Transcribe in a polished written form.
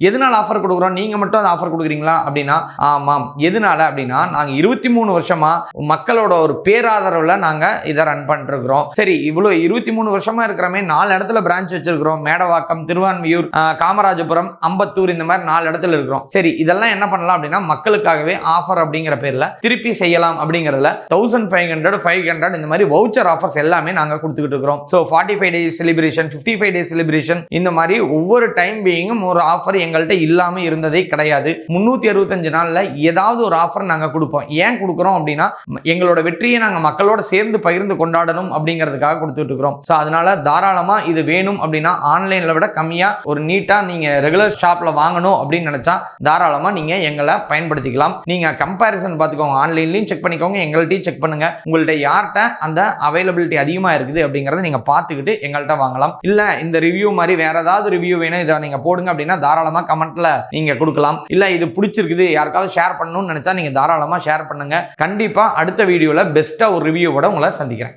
எதனால ஆஃபர் கொடுக்குறோம், நீங்க மட்டும் அந்த ஆஃபர் கொடுக்குறீங்களா அப்படின்னா ஆமாம். எதனால அப்படின்னா நாங்க 23 வருஷமா மக்களோட ஒரு பேராதரவுல நாங்க இதை ரன் பண்ணிருக்கிறோம். சரி, இவ்வளவு 23 வருஷமா இருக்கிறமே 4 இடத்துல பிரான்ச் வச்சிருக்கிறோம். மேடவாக்கம், திருவான்மியூர், காமராஜபுரம், அம்பத்தூர், இந்த மாதிரி 4 இடத்துல இருக்கிறோம். சரி, இதெல்லாம் என்ன பண்ணலாம் அப்படின்னா மக்களுக்காகவே ஆஃபர் அப்படிங்கிற பேர்ல திருப்பி செய்யலாம் அப்படிங்கறதுல 1500, 500 இந்த மாதிரி வவுச்சர் ஆஃபர்ஸ் எல்லாமே நாங்க கொடுத்துக்கிட்டு இருக்கிறோம். So 45 days celebration, 55 days celebration, இந்த மாதிரி ஒவ்வொரு டைம் பீயிங்கும் ஒரு ஆஃபர் எங்கள்கிட்ட இல்லாம இருந்ததே கிடையாது. 365 நாள்ல ஏதாவது ஒரு ஆஃபர் நாங்க கொடுப்போம். ஏன் கொடுக்குறோம் அப்படின்னா எங்களோட வெற்றியை நாங்க மக்களோட சேர்ந்து பகிர்ந்து கொண்டாடணும் அப்படிங்கிறதுக்காக கொடுத்துட்டு இருக்கிறோம். ஸோ அதனால தாராளமா இது வேணும் அப்படின்னா ஆன்லைன்ல விட கம்மியா ஒரு நீட்டா நீங்க ரெகுலர் ஷாப்ல வாங்கணும் அப்படின்னு நினைச்சா தாராளமா நீங்க எங்களை பயன்படுத்திக்கலாம். நீங்க கம்பேரிசன் பார்த்துக்கோங்க, ஆன்லைன்லயும் செக் பண்ணிக்கோங்க, எங்கள்கிட்டயும் செக் பண்ணுங்க. உங்கள்ட்ட யார்கிட்ட அந்த அவைலபிலிட்டி அதிகமா இருக்குது அப்படிங்கறத நீங்க பார்த்துக்கிட்டு எங்கள்கிட்ட வாங்கலாம். இல்ல இந்த ரிவ்யூ மாதிரி வேற ஏதாவது ரிவ்யூ வேணும், இதை நீங்க போடுங்க அப்படின்னா தாராளமா கமெண்ட்ல நீங்க கொடுக்கலாம். இல்ல இது பிடிச்சிருக்குது யாருக்காவது ஷேர் பண்ணணும்னு நினைச்சா நீங்க தாராளமா ஷேர் பண்ணுங்க. கண்டிப்பா அடுத்த வீடியோல பெஸ்டா ஒரு ரிவ்யூவோட உங்களை சந்திக்கிறேன்.